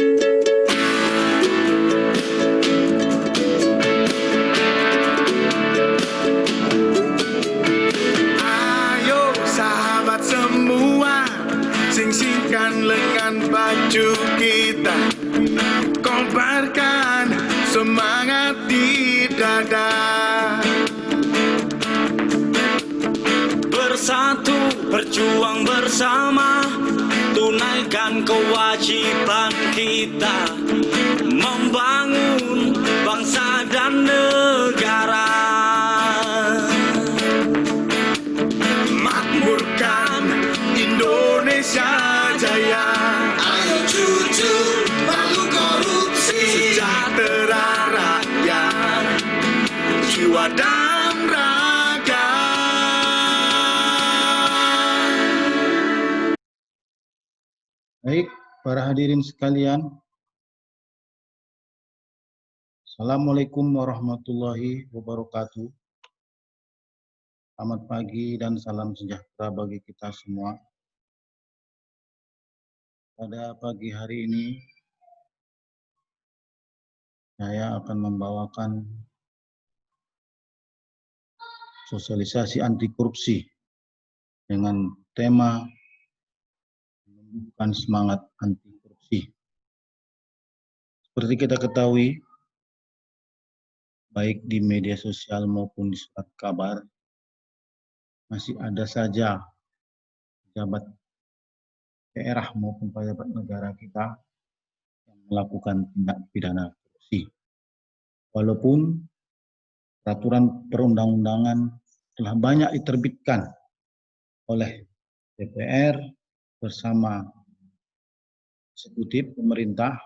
Ayo sahabat semua, sing-singkan lengan baju kita, kobarkan semangat di dada. Bersatu berjuang bersama, tunaikan kewajiban kita, membangun bangsa dan negara. Makmurkan Indonesia Jaya. Ayo cucu, lalu korupsi. Sejahtera rakyat, jiwa dan raga. Baik, para hadirin sekalian. Assalamualaikum warahmatullahi wabarakatuh. Selamat pagi dan salam sejahtera bagi kita semua. Pada pagi hari ini, saya akan membawakan sosialisasi anti korupsi dengan tema menumbuhkan semangat anti korupsi. Seperti kita ketahui, baik di media sosial maupun di surat kabar, masih ada saja pejabat daerah maupun pejabat negara kita yang melakukan tindak pidana korupsi. Walaupun peraturan perundang-undangan telah banyak diterbitkan oleh DPR bersama eksekutif pemerintah,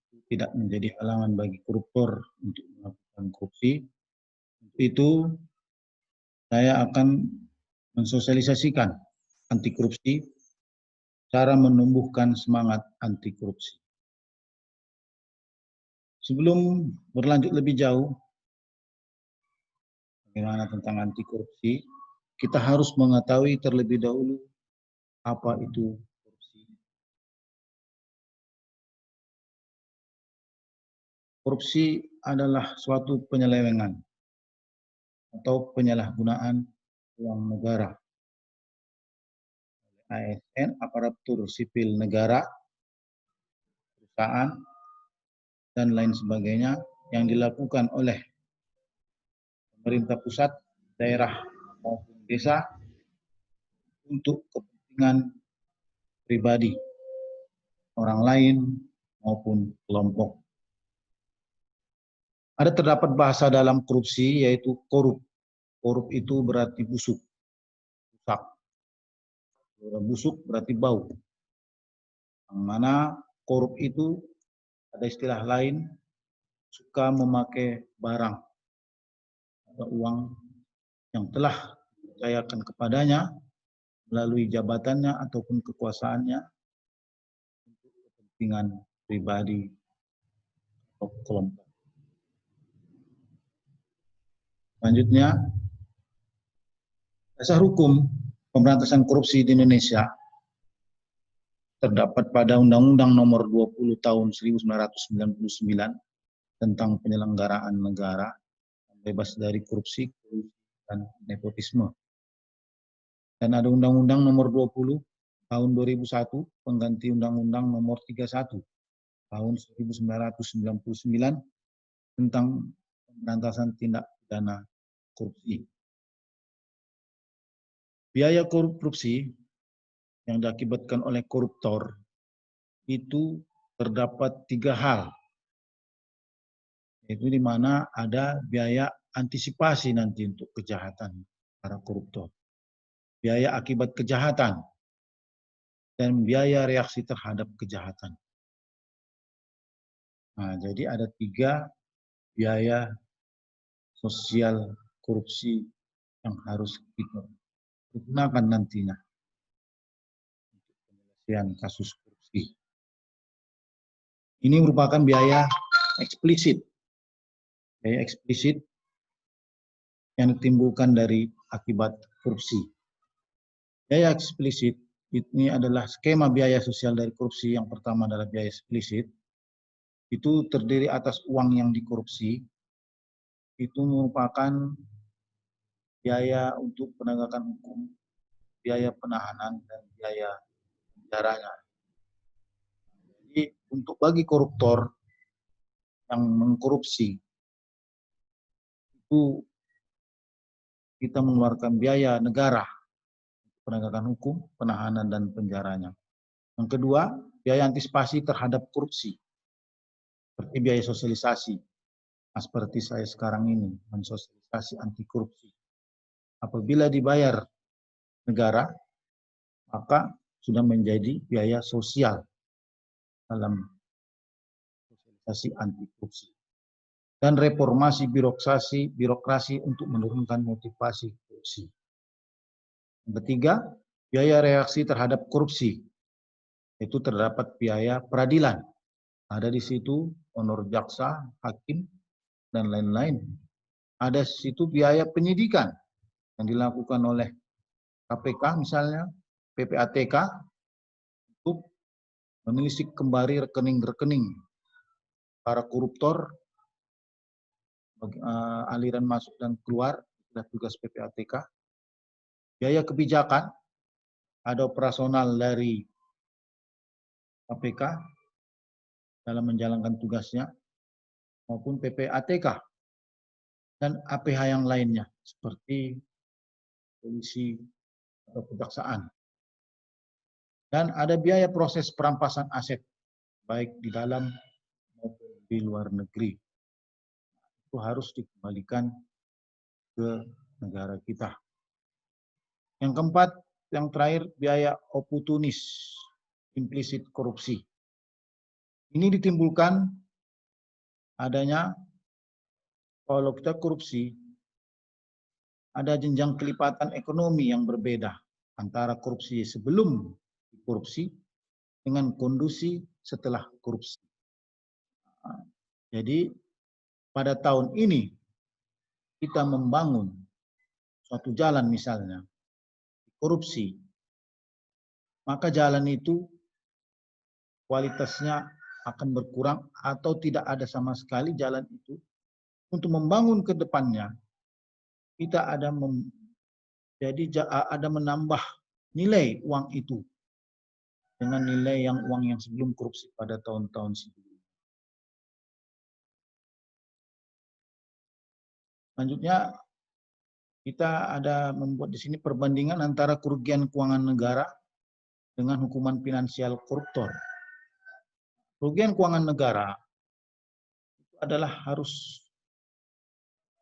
itu tidak menjadi halangan bagi koruptor untuk melakukan korupsi. Untuk itu, saya akan mensosialisasikan anti korupsi, cara menumbuhkan semangat anti korupsi. Sebelum berlanjut lebih jauh, bagaimana tentang anti korupsi, kita harus mengetahui terlebih dahulu apa itu korupsi. Korupsi adalah suatu penyelewengan atau penyalahgunaan uang negara oleh ASN, aparatur sipil negara, perusahaan, dan lain sebagainya yang dilakukan oleh pemerintah pusat, daerah, maupun desa untuk kepentingan pribadi, orang lain, maupun kelompok. Ada terdapat bahasa dalam korupsi yaitu korup. Korup itu berarti busuk, rusak. Busuk berarti bau. Yang mana korup itu ada istilah lain, suka memakai barang atau uang yang telah dipercayakan kepadanya melalui jabatannya ataupun kekuasaannya untuk kepentingan pribadi atau kelompok. Selanjutnya, dasar hukum pemberantasan korupsi di Indonesia terdapat pada Undang-Undang Nomor 20 Tahun 1999 tentang penyelenggaraan negara yang bebas dari korupsi dan nepotisme. Dan ada Undang-Undang Nomor 20 Tahun 2001 pengganti Undang-Undang Nomor 31 Tahun 1999 tentang pemberantasan tindak pidana korupsi. Biaya korupsi yang diakibatkan oleh koruptor itu terdapat 3 hal, yaitu di mana ada biaya antisipasi nanti untuk kejahatan para koruptor, biaya akibat kejahatan, dan biaya reaksi terhadap kejahatan. Nah, jadi ada 3 biaya sosial korupsi yang harus kita gunakan nantinya untuk penyelesaian kasus korupsi. Ini merupakan biaya eksplisit. Biaya eksplisit yang ditimbulkan dari akibat korupsi. Biaya eksplisit Ini adalah skema biaya sosial dari korupsi. Yang pertama adalah biaya eksplisit. Itu terdiri atas uang yang dikorupsi. Itu merupakan biaya untuk penegakan hukum, biaya penahanan, dan biaya penjaranya. Jadi untuk bagi koruptor yang mengkorupsi, itu kita mengeluarkan biaya negara, penegakan hukum, penahanan, dan penjaranya. Yang kedua, biaya antisipasi terhadap korupsi, seperti biaya sosialisasi. Nah, seperti saya sekarang ini, mensosialisasi anti korupsi. Apabila dibayar negara, maka sudah menjadi biaya sosial dalam sosialisasi anti korupsi. Dan reformasi birokrasi untuk menurunkan motivasi korupsi. Yang ketiga, biaya reaksi terhadap korupsi. Itu terdapat biaya peradilan. Ada di situ honor jaksa, hakim, dan lain-lain. Ada di situ biaya penyidikan yang dilakukan oleh KPK misalnya, PPATK, untuk menelisik kembali rekening-rekening para koruptor, aliran masuk dan keluar, adalah tugas PPATK. Biaya kebijakan, ada operasional dari KPK dalam menjalankan tugasnya, maupun PPATK, dan APH yang lainnya, seperti polisi atau kejaksaan. Dan ada biaya proses perampasan aset, baik di dalam maupun di luar negeri. Itu harus dikembalikan ke negara kita. Yang keempat, yang terakhir, biaya oportunis, implisit korupsi. Ini ditimbulkan adanya, kalau kita korupsi, ada jenjang kelipatan ekonomi yang berbeda antara korupsi sebelum korupsi dengan kondisi setelah korupsi. Jadi pada tahun ini kita membangun suatu jalan misalnya, korupsi, maka jalan itu kualitasnya akan berkurang atau tidak ada sama sekali jalan itu. Untuk membangun ke depannya, kita ada menambah nilai uang itu dengan nilai uang yang sebelum korupsi pada tahun-tahun sebelumnya. Selanjutnya, kita ada membuat di sini perbandingan antara kerugian keuangan negara dengan hukuman finansial koruptor. Kerugian keuangan negara itu adalah harus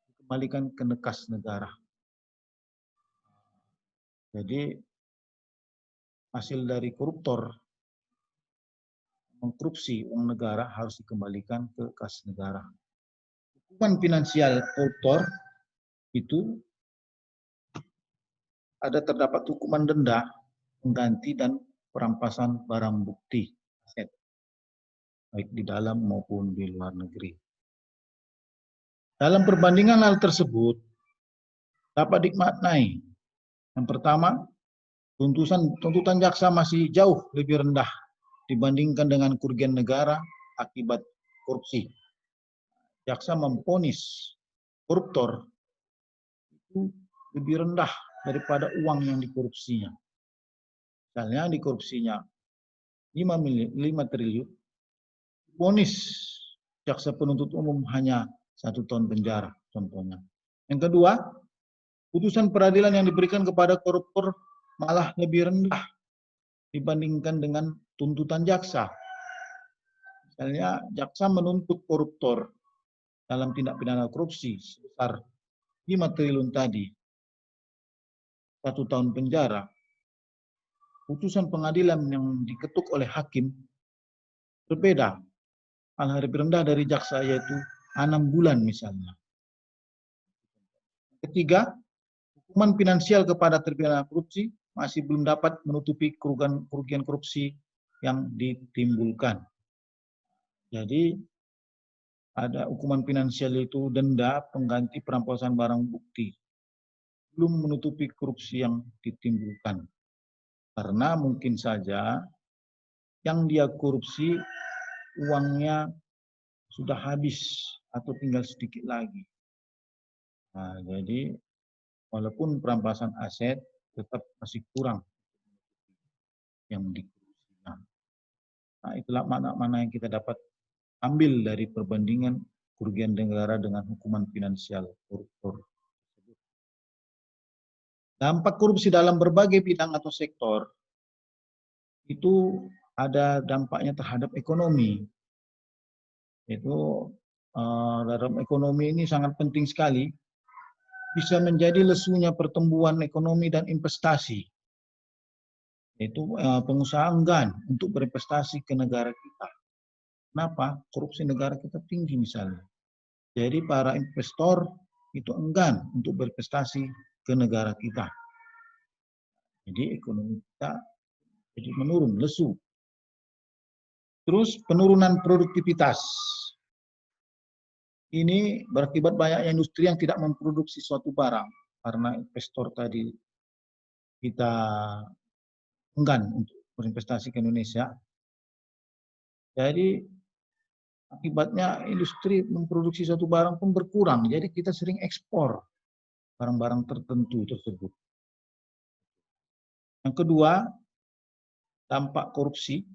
dikembalikan ke kas negara. Jadi hasil dari koruptor mengkorupsi uang negara harus dikembalikan ke kas negara. Hukuman finansial koruptor itu ada terdapat hukuman denda, pengganti, dan perampasan barang bukti aset, baik di dalam maupun di luar negeri. Dalam perbandingan hal tersebut dapat dimaknai, yang pertama, tuntutan jaksa masih jauh lebih rendah dibandingkan dengan kerugian negara akibat korupsi. Jaksa memvonis koruptor itu lebih rendah daripada uang yang dikorupsinya. Misalnya dikorupsinya 5 triliun, vonis jaksa penuntut umum hanya 1 tahun penjara, contohnya. Yang kedua, putusan peradilan yang diberikan kepada koruptor malah lebih rendah dibandingkan dengan tuntutan jaksa. Misalnya jaksa menuntut koruptor dalam tindak pidana korupsi sebesar 5 triliun tadi, 1 tahun penjara. Putusan pengadilan yang diketuk oleh hakim berbeda, malah lebih rendah dari jaksa, yaitu 6 bulan misalnya. Ketiga, hukuman finansial kepada terpidana korupsi masih belum dapat menutupi kerugian korupsi yang ditimbulkan. Jadi ada hukuman finansial itu denda, pengganti, perampasan barang bukti, belum menutupi korupsi yang ditimbulkan. Karena mungkin saja yang dia korupsi uangnya sudah habis atau tinggal sedikit lagi. Nah, jadi walaupun perampasan aset tetap masih kurang yang dikorupsikan. Nah, itulah makna-makna yang kita dapat ambil dari perbandingan kerugian negara dengan hukuman finansial koruptor. Dampak korupsi dalam berbagai bidang atau sektor itu ada dampaknya terhadap ekonomi. Itu dalam ekonomi ini sangat penting sekali, bisa menjadi lesunya pertumbuhan ekonomi dan investasi. Itu pengusaha enggan untuk berinvestasi ke negara kita. Kenapa? Korupsi negara kita tinggi misalnya. Jadi para investor itu enggan untuk berinvestasi ke negara kita. Jadi ekonomi kita jadi menurun, lesu. Terus penurunan produktivitas. Ini berakibat banyaknya industri yang tidak memproduksi suatu barang karena investor tadi kita enggan untuk berinvestasi ke Indonesia. Jadi akibatnya industri memproduksi suatu barang pun berkurang. Jadi kita sering ekspor barang-barang tertentu tersebut. Yang kedua, dampak korupsi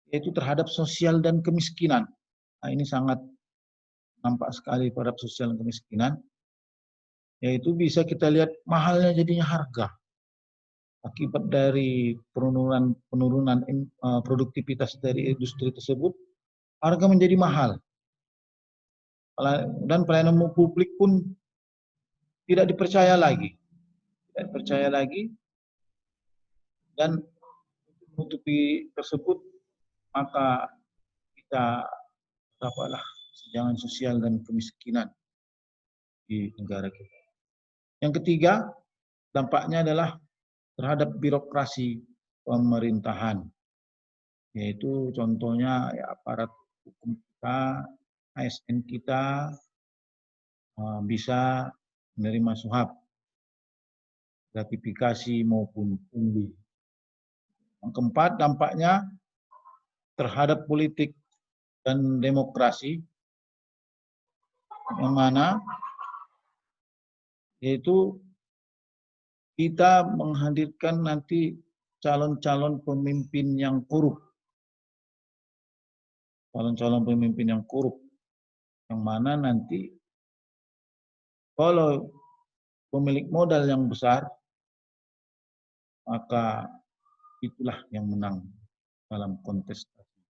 yaitu terhadap sosial dan kemiskinan. Nah, ini sangat nampak sekali pada sosial dan kemiskinan, yaitu bisa kita lihat mahalnya jadinya harga akibat dari penurunan produktivitas dari industri tersebut, harga menjadi mahal dan pelayanan publik pun tidak dipercaya lagi, dan menutupi tersebut maka kita dapatlah kesenjangan sosial dan kemiskinan di negara kita. Yang ketiga, dampaknya adalah terhadap birokrasi pemerintahan, yaitu contohnya ya, aparat hukum kita, ASN kita bisa menerima suap, gratifikasi maupun pungli. Yang keempat, dampaknya terhadap politik dan demokrasi, yang mana yaitu kita menghadirkan nanti calon-calon pemimpin yang korup. Calon-calon pemimpin yang korup. Yang mana nanti kalau pemilik modal yang besar, maka itulah yang menang dalam kontestasi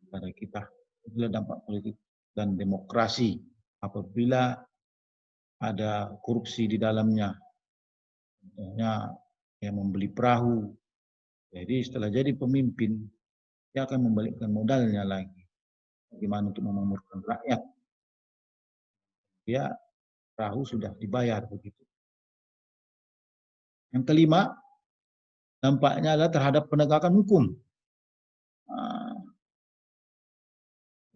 negara kita. Itulah dampak politik dan demokrasi apabila ada korupsi di dalamnya. Contohnya yang membeli perahu. Jadi setelah jadi pemimpin, dia akan membalikkan modalnya lagi. Bagaimana untuk memakmurkan rakyat. Dia perahu sudah dibayar begitu. Yang kelima, dampaknya adalah terhadap penegakan hukum.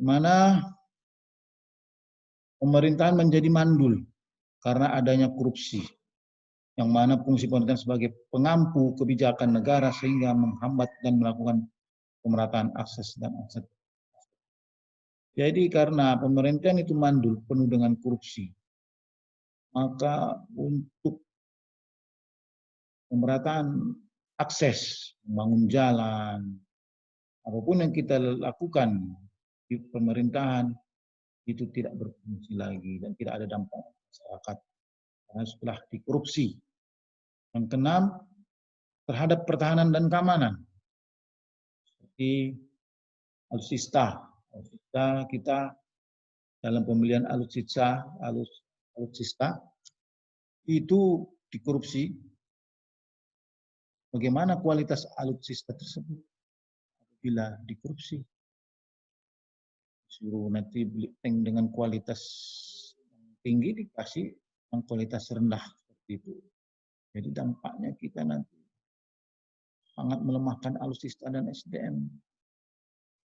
Di mana pemerintahan menjadi mandul karena adanya korupsi, yang mana fungsi pemerintahan sebagai pengampu kebijakan negara sehingga menghambat dan melakukan pemerataan akses dan aset. Jadi karena pemerintahan itu mandul penuh dengan korupsi, maka untuk pemerataan akses, membangun jalan, apapun yang kita lakukan di pemerintahan itu tidak berfungsi lagi dan tidak ada dampak masyarakat karena setelah dikorupsi. Yang keenam, terhadap pertahanan dan keamanan seperti alutsista. Alutsista kita dalam pemilihan alutsista itu dikorupsi. Bagaimana kualitas alutsista tersebut apabila dikorupsi? Suruh nanti beli tank dengan kualitas tinggi dikasih yang kualitas rendah seperti itu. Jadi dampaknya kita nanti sangat melemahkan alutsista dan SDM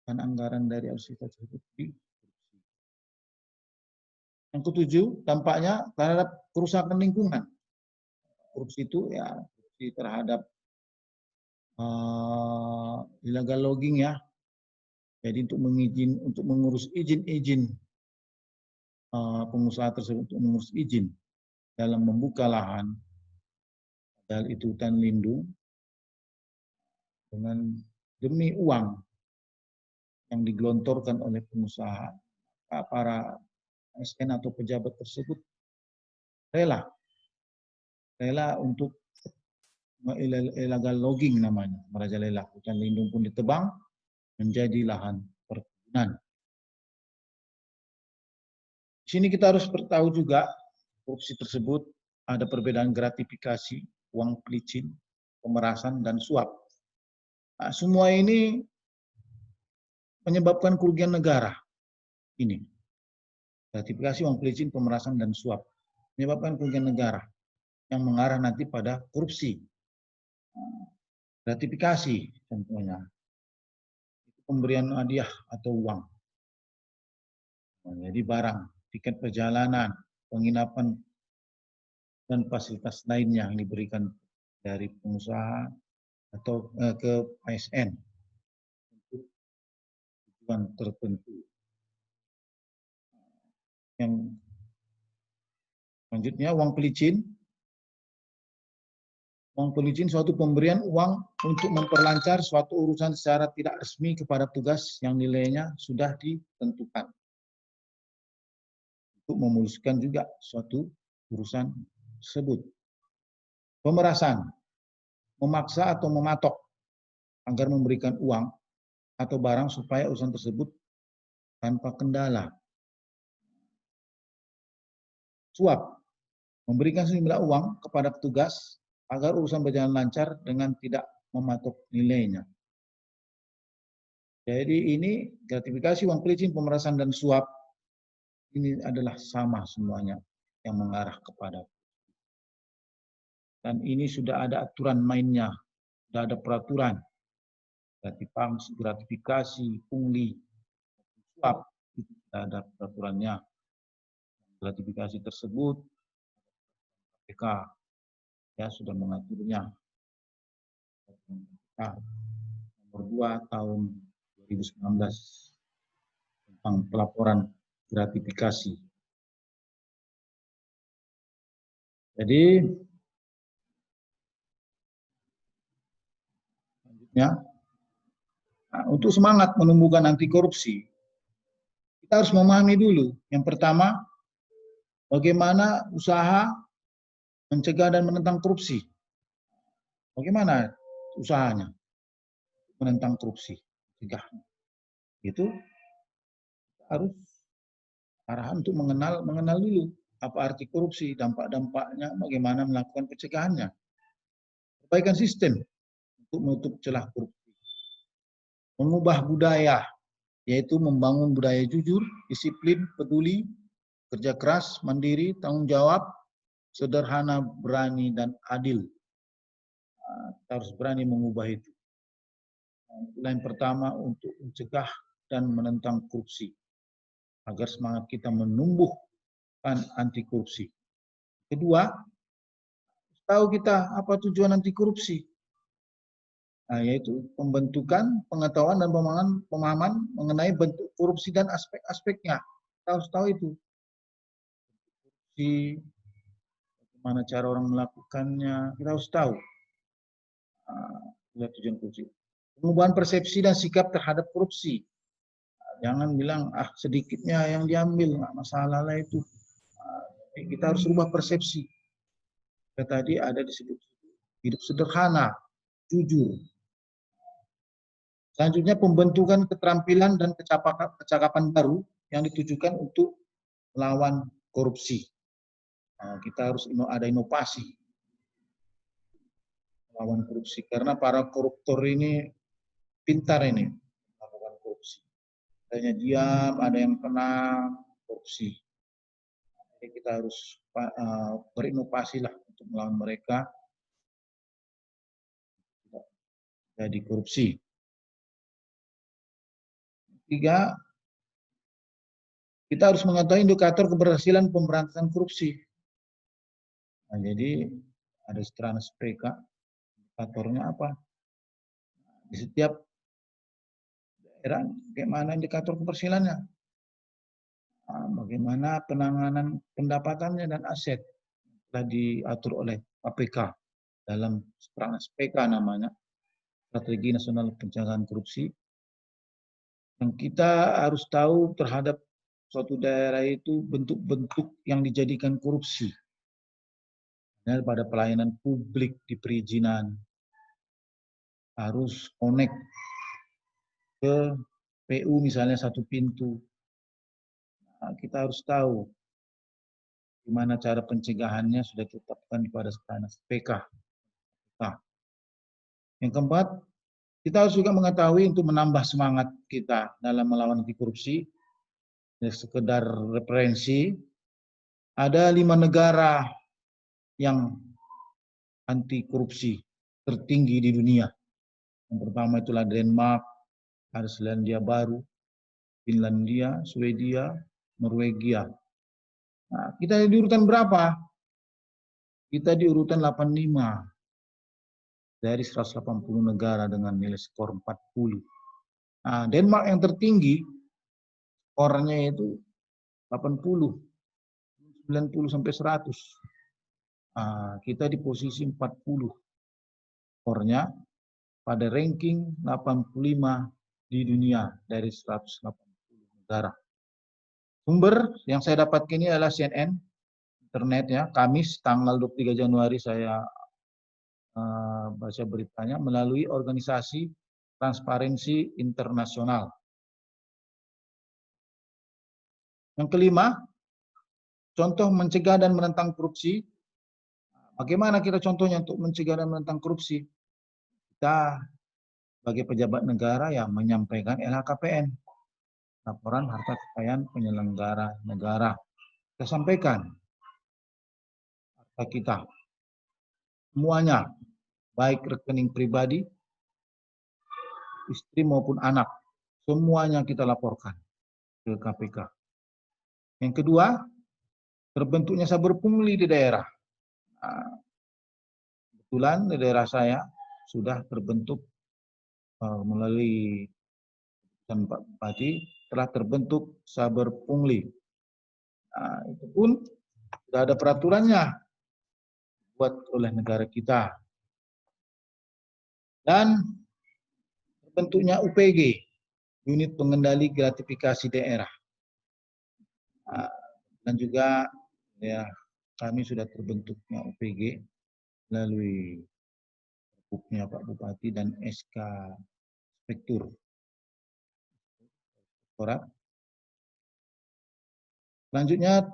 dan anggaran dari alutsista tersebut dikorupsi. Yang ketujuh, dampaknya terhadap kerusakan lingkungan. Korupsi itu ya korupsi terhadap illegal logging ya. Jadi untuk mengurus izin-izin pengusaha tersebut untuk mengurus izin dalam membuka lahan, padahal itu hutan lindung, dengan demi uang yang digelontorkan oleh pengusaha, para ASN atau pejabat tersebut rela untuk illegal logging namanya, merajalela. Hutan lindung pun ditebang menjadi lahan perkebunan. Di sini kita harus tahu juga korupsi tersebut ada perbedaan gratifikasi, uang pelicin, pemerasan, dan suap. Nah, semua ini menyebabkan kerugian negara. Ini gratifikasi, uang pelicin, pemerasan, dan suap menyebabkan kerugian negara yang mengarah nanti pada korupsi. Gratifikasi contohnya pemberian hadiah atau uang. Jadi barang, tiket perjalanan, penginapan, dan fasilitas lainnya yang diberikan dari pengusaha atau ke ASN untuk tujuan tertentu. Yang selanjutnya uang pelicin. Uang pelicin suatu pemberian uang untuk memperlancar suatu urusan secara tidak resmi kepada tugas yang nilainya sudah ditentukan. Untuk memuluskan juga suatu urusan tersebut. Pemerasan, memaksa atau mematok agar memberikan uang atau barang supaya urusan tersebut tanpa kendala. Suap, memberikan sejumlah uang kepada petugas agar urusan berjalan lancar dengan tidak mematok nilainya. Jadi ini gratifikasi, uang pelicin, pemerasan, dan suap ini adalah sama semuanya yang mengarah kepada. Dan ini sudah ada aturan mainnya, sudah ada peraturan. Gratifikasi, pungli, suap, itu sudah ada peraturannya. Gratifikasi tersebut, KPK ya sudah mengaturnya. Nomor 2 tahun 2019 tentang pelaporan gratifikasi. Jadi selanjutnya, untuk semangat menumbuhkan anti korupsi, kita harus memahami dulu. Yang pertama, bagaimana usaha mencegah dan menentang korupsi. Bagaimana usahanya menentang korupsi, cegahnya. Itu harus arahan untuk mengenal dulu apa arti korupsi, dampak-dampaknya, bagaimana melakukan pencegahannya. Perbaikan sistem untuk menutup celah korupsi. Mengubah budaya, yaitu membangun budaya jujur, disiplin, peduli, kerja keras, mandiri, tanggung jawab, sederhana, berani, dan adil. Kita harus berani mengubah itu. Itulah yang pertama untuk mencegah dan menentang korupsi. Agar semangat kita menumbuhkan anti korupsi. Kedua, tahu kita apa tujuan anti korupsi. Yaitu pembentukan, pengetahuan, dan pemahaman mengenai bentuk korupsi dan aspek-aspeknya. Kita harus tahu itu. Korupsi, bagaimana cara orang melakukannya, kita harus tahu. Tujuan korupsi. Perubahan persepsi dan sikap terhadap korupsi. Jangan bilang, sedikitnya yang diambil, nggak masalah lah itu. Kita harus rubah persepsi. Tadi ada disebut hidup sederhana, jujur. Selanjutnya pembentukan keterampilan dan kecakapan baru yang ditujukan untuk melawan korupsi. Kita harus ada inovasi melawan korupsi karena para koruptor ini pintar ini melakukan korupsi. Adanya diam, ada yang tenang, korupsi. Jadi kita harus berinovasi lah untuk melawan mereka tidak jadi korupsi. Tiga, kita harus mengetahui indikator keberhasilan pemberantasan korupsi. Jadi ada Stranas PK, indikatornya apa? Di setiap daerah bagaimana indikator keberhasilannya, bagaimana penanganan pendapatannya dan aset telah diatur oleh KPK dalam SPK namanya, Strategi Nasional Pencegahan Korupsi. Yang kita harus tahu terhadap suatu daerah itu bentuk-bentuk yang dijadikan korupsi. Pada pelayanan publik di perizinan harus connect ke PU misalnya satu pintu. Nah, kita harus tahu gimana cara pencegahannya sudah ditetapkan pada SPK. Nah, yang keempat, kita harus juga mengetahui untuk menambah semangat kita dalam melawan anti korupsi. Sekedar referensi, ada 5 negara yang anti korupsi tertinggi di dunia. Yang pertama itulah Denmark, ada Selandia Baru, Finlandia, Swedia, Norwegia. Nah, kita di urutan berapa? Kita di urutan 85 dari 180 negara dengan nilai skor 40. Nah, Denmark yang tertinggi skornya itu 80, 90 sampai 100. Nah, kita di posisi 40 skornya pada ranking 85 di dunia dari 180 negara. Sumber yang saya dapatkan ini adalah CNN internet ya, Kamis tanggal 23 Januari saya baca beritanya melalui organisasi Transparency Internasional. Yang kelima, contoh mencegah dan menentang korupsi. Bagaimana kita contohnya untuk mencegah dan menentang korupsi? Kita sebagai pejabat negara yang menyampaikan LHKPN, laporan harta kekayaan penyelenggara negara. Kita sampaikan harta kita, semuanya, baik rekening pribadi, istri maupun anak, semuanya kita laporkan ke KPK. Yang kedua, terbentuknya saber pungli di daerah. Nah, kebetulan di daerah saya sudah terbentuk melalui keputusan Pak Bupati telah terbentuk saber pungli. Nah, itu pun sudah ada peraturannya buat oleh negara kita. Dan terbentuknya UPG, Unit Pengendali Gratifikasi Daerah. Nah, dan juga ya kami sudah terbentuknya UPG melalui Perpuknya Pak Bupati dan SK Spektur. Selanjutnya,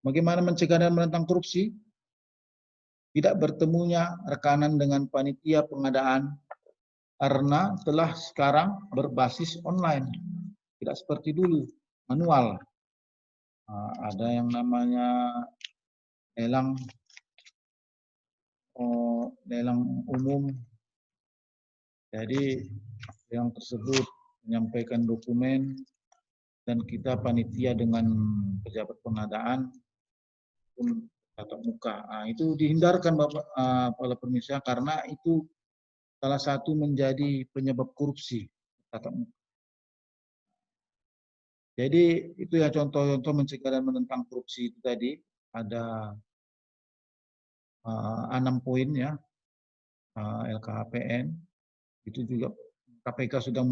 bagaimana mencegah dan menentang korupsi? Tidak bertemunya rekanan dengan panitia pengadaan karena telah sekarang berbasis online. Tidak seperti dulu, manual. Ada yang namanya lelang umum. Jadi yang tersebut menyampaikan dokumen dan kita panitia dengan pejabat pengadaan pun tatap muka. Nah, itu dihindarkan Bapak Kepala Pemirsa karena itu salah satu menjadi penyebab korupsi tatap muka. Jadi itu ya contoh-contoh mencegah dan menentang korupsi itu tadi ada 6 poin ya, LKHPN itu juga KPK sudah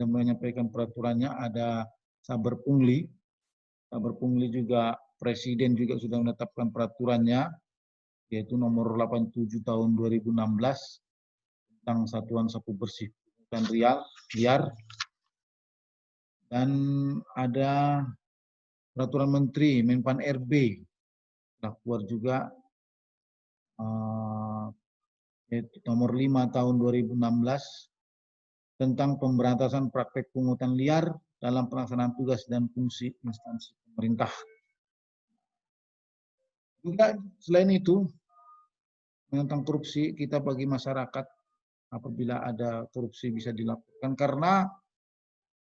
menyampaikan peraturannya. Ada saber pungli juga Presiden juga sudah menetapkan peraturannya yaitu nomor 87 tahun 2016 tentang satuan sapu bersih dan liar. Dan ada peraturan Menteri Menpan RB telah keluar juga yaitu nomor 5 tahun 2016 tentang pemberantasan praktek pungutan liar dalam pelaksanaan tugas dan fungsi instansi pemerintah. Juga selain itu tentang korupsi, kita bagi masyarakat apabila ada korupsi bisa dilaporkan karena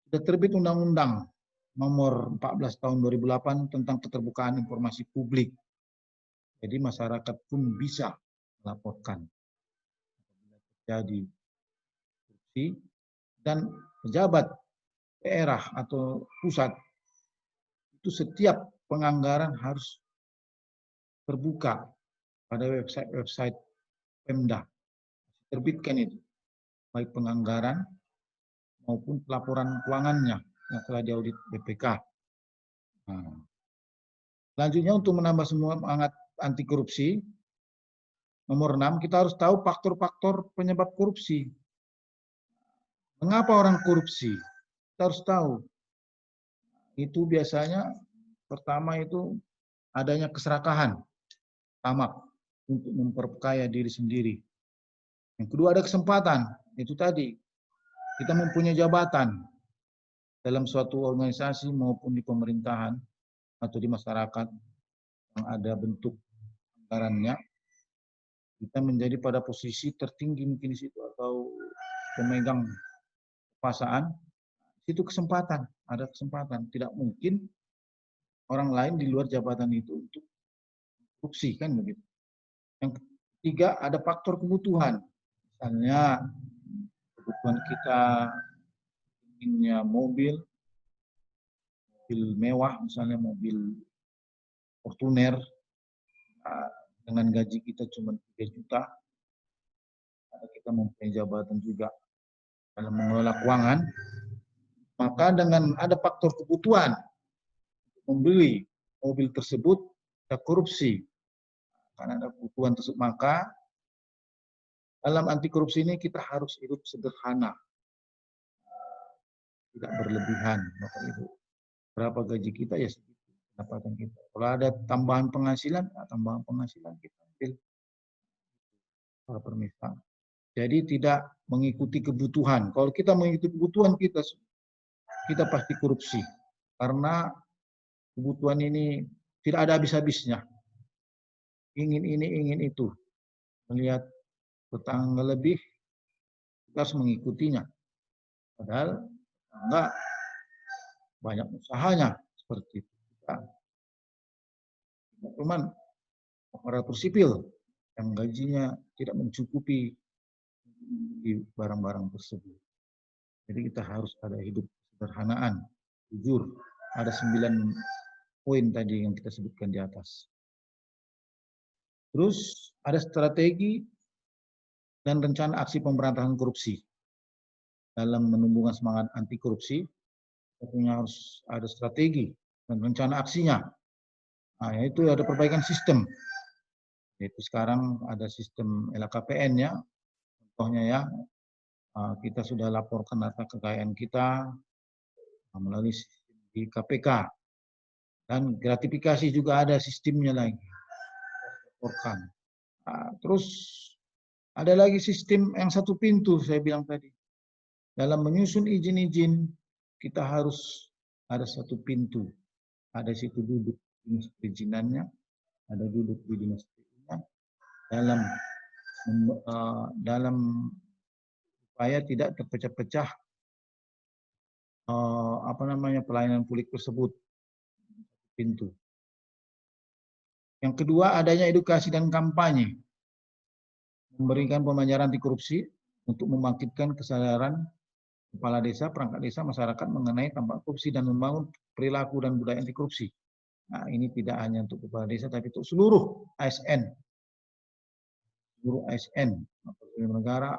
sudah terbit Undang-Undang Nomor 14 Tahun 2008 tentang keterbukaan informasi publik. Jadi masyarakat pun bisa melaporkan apabila terjadi korupsi, dan pejabat daerah atau pusat itu setiap penganggaran harus terbuka pada website Pemda, terbitkan itu, baik penganggaran maupun pelaporan keuangannya yang telah diaudit BPK. Nah, selanjutnya untuk menambah semangat anti korupsi, nomor 6, kita harus tahu faktor-faktor penyebab korupsi. Mengapa orang korupsi? Kita harus tahu. Itu biasanya pertama itu adanya keserakahan, tamak untuk memperkaya diri sendiri. Yang kedua ada kesempatan, itu tadi kita mempunyai jabatan dalam suatu organisasi maupun di pemerintahan atau di masyarakat yang ada bentuk anggarannya, kita menjadi pada posisi tertinggi mungkin di situ atau pemegang kekuasaan, itu kesempatan, ada kesempatan. Tidak mungkin orang lain di luar jabatan itu untuk korupsi, kan begitu. Yang ketiga ada faktor kebutuhan, misalnya kebutuhan kita inginnya mobil mewah, misalnya mobil Fortuner, dengan gaji kita cuma 3 juta, kita mempunyai jabatan juga dalam mengelola keuangan, maka dengan ada faktor kebutuhan membeli mobil tersebut, kita korupsi. Karena ada kebutuhan tersebut, maka dalam anti korupsi ini kita harus hidup sederhana, tidak berlebihan, Bapak Ibu. Berapa gaji kita ya segitu pendapatan kita. Kalau ada tambahan penghasilan, tambahan penghasilan kita ambil para pemirsa. Jadi tidak mengikuti kebutuhan. Kalau kita mengikuti kebutuhan kita pasti korupsi. Karena kebutuhan ini tidak ada habis-habisnya. Ingin ini, ingin itu. Melihat tetangga lebih, kita harus mengikutinya. Padahal enggak banyak usahanya seperti itu. Cuman aparatur sipil yang gajinya tidak mencukupi di barang-barang tersebut. Jadi kita harus ada hidup kesederhanaan, jujur. Ada 9 poin tadi yang kita sebutkan di atas. Terus ada strategi dan rencana aksi pemberantasan korupsi. Dalam menumbuhkan semangat anti korupsi, tentunya harus ada strategi dan rencana aksinya. Nah, yaitu ada perbaikan sistem. Yaitu sekarang ada sistem LHKPN ya. Contohnya ya, kita sudah laporkan data kekayaan kita melalui sistem di KPK. Dan gratifikasi juga ada sistemnya lagi. Laporkan. Terus ada lagi sistem yang satu pintu saya bilang tadi. Dalam menyusun izin-izin kita harus ada satu pintu. Ada situ duduk dinas perizinannya, ada duduk di dinas perizinannya dalam supaya tidak terpecah-pecah pelayanan publik tersebut. Pintu. Yang kedua adanya edukasi dan kampanye, memberikan pemajaran anti korupsi untuk membangkitkan kesadaran kepala desa, perangkat desa, masyarakat mengenai dampak korupsi dan membangun perilaku dan budaya anti korupsi. Nah, ini tidak hanya untuk kepala desa, tapi untuk seluruh ASN, penyelenggara negara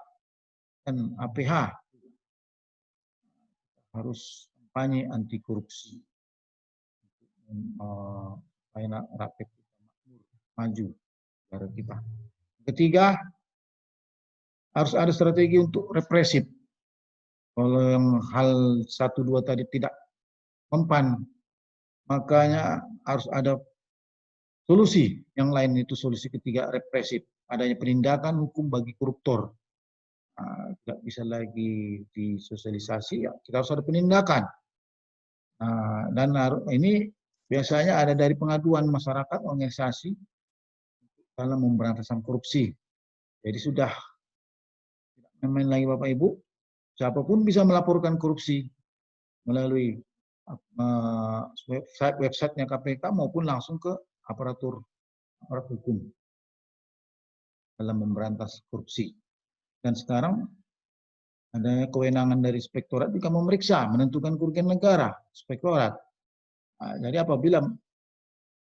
dan APH harus kampanye anti korupsi supaya rakyat kita maju negara kita. Ketiga, harus ada strategi untuk represif. Kalau yang hal 1, 2 tadi tidak mempan, makanya harus ada solusi. Yang lain itu solusi ketiga, represif. Adanya penindakan hukum bagi koruptor. Tidak bisa lagi disosialisasi, ya kita harus ada penindakan. Dan ini biasanya ada dari pengaduan masyarakat, organisasi dalam pemberantasan korupsi. Jadi sudah tidak main lagi Bapak Ibu, siapapun bisa melaporkan korupsi melalui websitenya KPK maupun langsung ke aparat hukum dalam memberantas korupsi. Dan sekarang ada kewenangan dari inspektorat jika memeriksa, menentukan kerugian negara, inspektorat. Nah, jadi apabila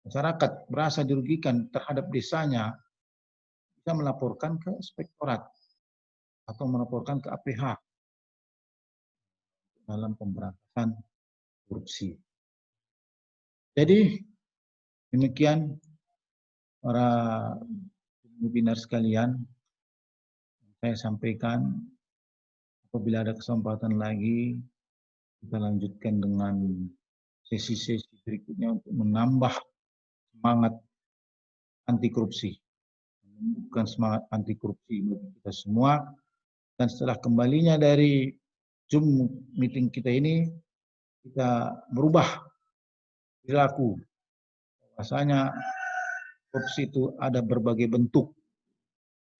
masyarakat merasa dirugikan terhadap desanya, bisa melaporkan ke inspektorat atau melaporkan ke APH dalam pemberantasan korupsi. Jadi demikian para webinar sekalian, saya sampaikan. Apabila ada kesempatan lagi, kita lanjutkan dengan sesi-sesi berikutnya untuk menambah semangat anti korupsi, menumbuhkan semangat anti korupsi bagi kita semua. Dan setelah kembalinya dari Zoom meeting kita ini, kita merubah perilaku. Bahwasanya korupsi itu ada berbagai bentuk,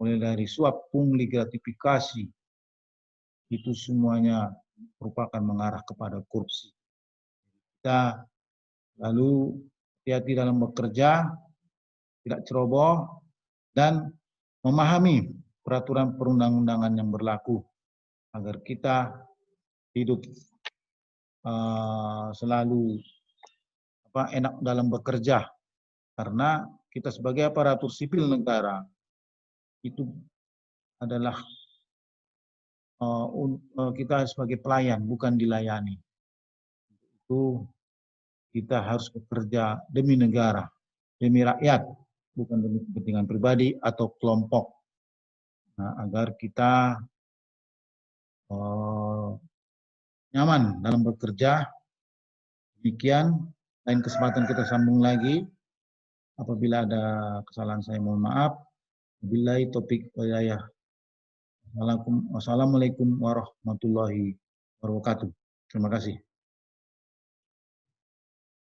mulai dari suap, pungli, gratifikasi, itu semuanya merupakan mengarah kepada korupsi. Kita lalu hati-hati dalam bekerja, tidak ceroboh, dan memahami peraturan perundang-undangan yang berlaku agar kita hidup selalu enak dalam bekerja. Karena kita sebagai aparatur sipil negara itu adalah kita sebagai pelayan, bukan dilayani. Itu kita harus bekerja demi negara, demi rakyat, bukan demi kepentingan pribadi atau kelompok. Nah, agar kita nyaman dalam bekerja. Demikian, lain kesempatan kita sambung lagi. Apabila ada kesalahan saya mohon maaf. Wabillahi taufiq wal hidayah. Wassalamualaikum warahmatullahi wabarakatuh. Terima kasih.